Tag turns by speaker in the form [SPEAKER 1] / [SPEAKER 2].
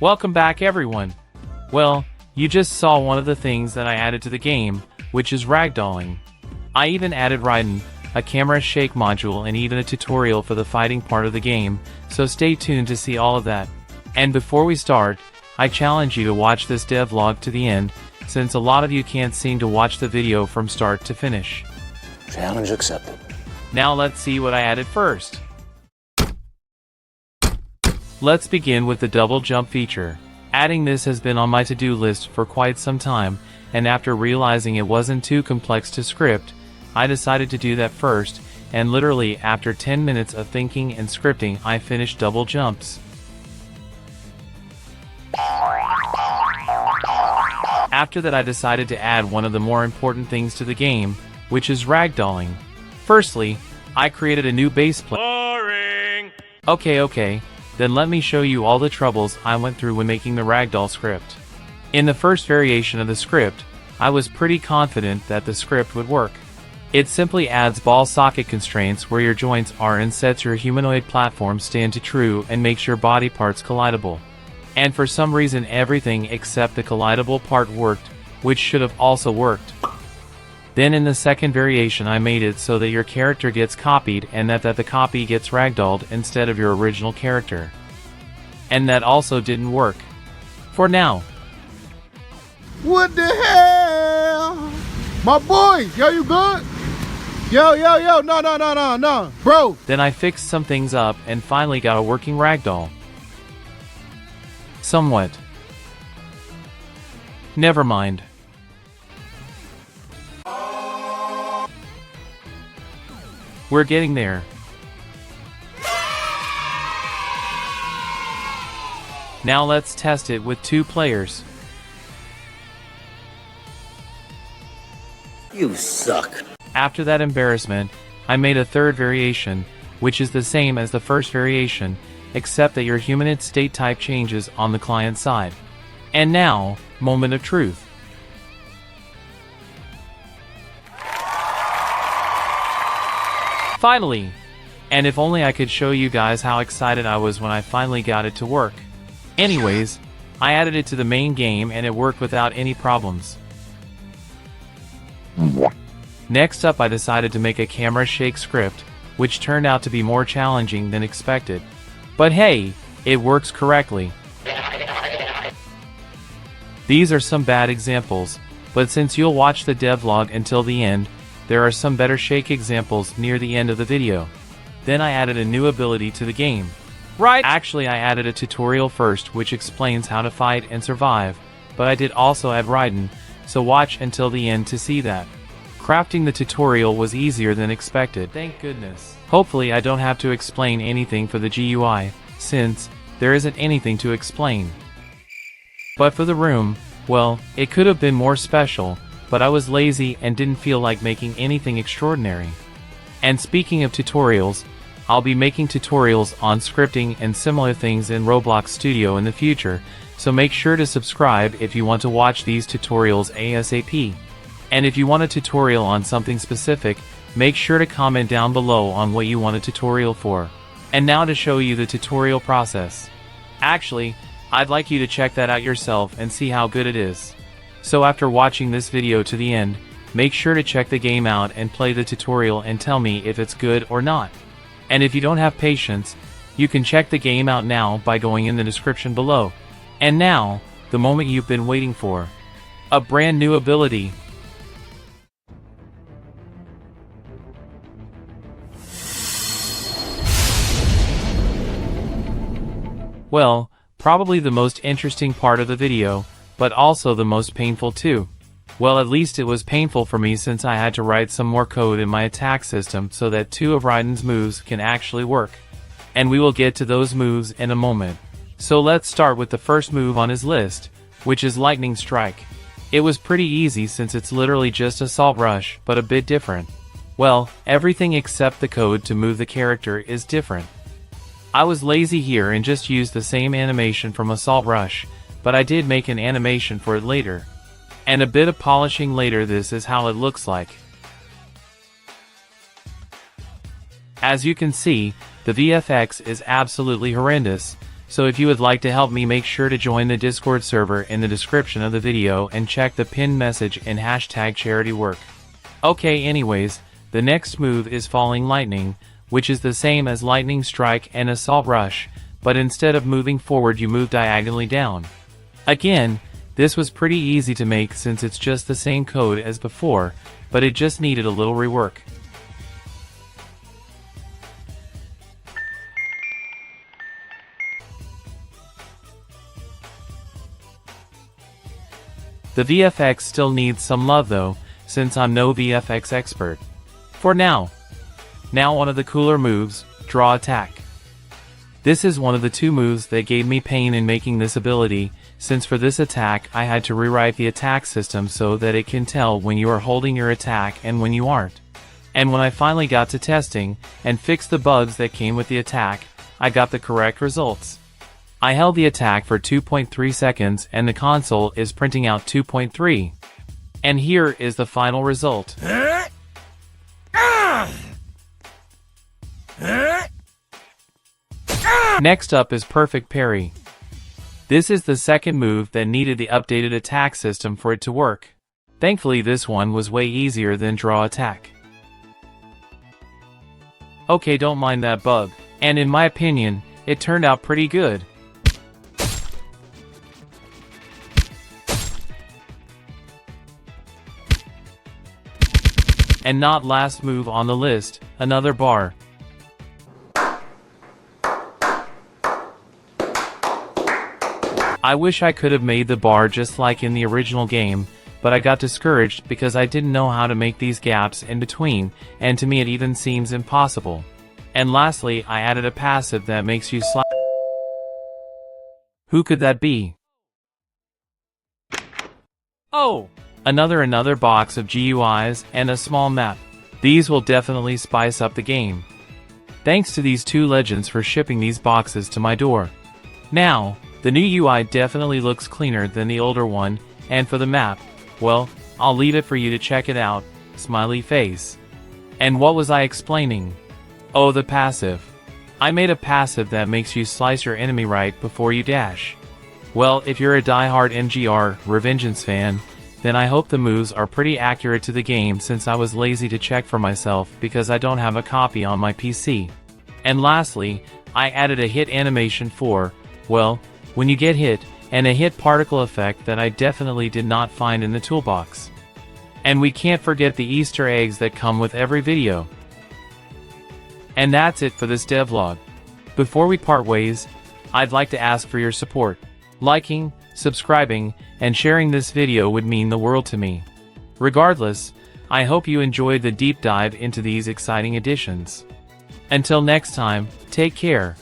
[SPEAKER 1] Welcome back everyone. Well, you just saw one of the things that I added to the game, which is ragdolling. I even added Raiden, a camera shake module, and even a tutorial for the fighting part of the game, so stay tuned to see all of that. And before we start, I challenge you to watch this devlog to the end, since a lot of you can't seem to watch the video from start to finish.
[SPEAKER 2] Challenge accepted.
[SPEAKER 1] Now let's see what I added first. Let's begin with the double jump feature. Adding this has been on my to-do list for quite some time, and after realizing it wasn't too complex to script, I decided to do that first, and literally after 10 minutes of thinking and scripting I finished double jumps. After that I decided to add one of the more important things to the game, which is ragdolling. Firstly, I created a new base plate. Boring! Okay, then let me show you all the troubles I went through when making the ragdoll script. In the first variation of the script, I was pretty confident that the script would work. It simply adds ball socket constraints where your joints are and sets your humanoid platform stand to true and makes your body parts collidable. And for some reason everything except the collidable part worked, which should have also worked. Then in the second variation I made it so that your character gets copied and that the copy gets ragdolled instead of your original character. And that also didn't work. For now.
[SPEAKER 3] What the hell? My boy, yo, you good? Yo, no, bro.
[SPEAKER 1] Then I fixed some things up and finally got a working ragdoll. Somewhat. Never mind. We're getting there. Now let's test it with 2 players.
[SPEAKER 2] You suck.
[SPEAKER 1] After that embarrassment, I made a third variation, which is the same as the first variation, except that your humanoid state type changes on the client side. And now, moment of truth. Finally! And if only I could show you guys how excited I was when I finally got it to work. Anyways, I added it to the main game and it worked without any problems. Next up I decided to make a camera shake script, which turned out to be more challenging than expected. But hey, it works correctly. These are some bad examples, but since you'll watch the devlog until the end, there are some better shake examples near the end of the video. Then I added a new ability to the game. Right! Actually I added a tutorial first which explains how to fight and survive, but I did also add Raiden, so watch until the end to see that. Crafting the tutorial was easier than expected. Thank goodness. Hopefully I don't have to explain anything for the GUI, since there isn't anything to explain. But for the room, well, it could have been more special, but I was lazy and didn't feel like making anything extraordinary. And speaking of tutorials, I'll be making tutorials on scripting and similar things in Roblox Studio in the future, so make sure to subscribe if you want to watch these tutorials ASAP. And if you want a tutorial on something specific, make sure to comment down below on what you want a tutorial for. And now to show you the tutorial process. Actually, I'd like you to check that out yourself and see how good it is. So after watching this video to the end, make sure to check the game out and play the tutorial and tell me if it's good or not. And if you don't have patience, you can check the game out now by going in the description below. And now, the moment you've been waiting for. A brand new ability. Well, probably the most interesting part of the video, but also the most painful too. Well, at least it was painful for me since I had to write some more code in my attack system so that 2 of Raiden's moves can actually work. And we will get to those moves in a moment. So let's start with the first move on his list, which is Lightning Strike. It was pretty easy since it's literally just Assault Rush, but a bit different. Well, everything except the code to move the character is different. I was lazy here and just used the same animation from Assault Rush, but I did make an animation for it later. And a bit of polishing later. This is how it looks like. As you can see, the VFX is absolutely horrendous, So if you would like to help me, make sure to join the Discord server in the description of the video and check the pinned message and hashtag charity work. Okay, anyways, the next move is Falling Lightning, which is the same as Lightning Strike and Assault Rush, but instead of moving forward you move diagonally down. Again, this was pretty easy to make since it's just the same code as before, but it just needed a little rework. The VFX still needs some love though, since I'm no VFX expert. For now. Now one of the cooler moves, Draw Attack. This is one of the two moves that gave me pain in making this ability, since for this attack I had to rewrite the attack system so that it can tell when you are holding your attack and when you aren't. And when I finally got to testing, and fixed the bugs that came with the attack, I got the correct results. I held the attack for 2.3 seconds and the console is printing out 2.3. And here is the final result. Next up is Perfect Parry. This is the second move that needed the updated attack system for it to work. Thankfully this one was way easier than Draw Attack. Okay, don't mind that bug, and in my opinion, it turned out pretty good. And not last move on the list, another bar. I wish I could have made the bar just like in the original game, but I got discouraged because I didn't know how to make these gaps in between, and to me it even seems impossible. And lastly, I added a passive that makes you slide. Who could that be? Oh! Another box of GUIs and a small map. These will definitely spice up the game. Thanks to these two legends for shipping these boxes to my door. Now, the new UI definitely looks cleaner than the older one, and for the map, well, I'll leave it for you to check it out, smiley face. And what was I explaining? Oh, the passive. I made a passive that makes you slice your enemy right before you dash. Well, if you're a die-hard MGR Revengeance fan, then I hope the moves are pretty accurate to the game since I was lazy to check for myself because I don't have a copy on my PC. And lastly, I added a hit animation for, well, when you get hit, and a hit particle effect that I definitely did not find in the toolbox. And we can't forget the Easter eggs that come with every video. And that's it for this devlog. Before we part ways, I'd like to ask for your support. Liking, subscribing, and sharing this video would mean the world to me. Regardless, I hope you enjoyed the deep dive into these exciting additions. Until next time, take care.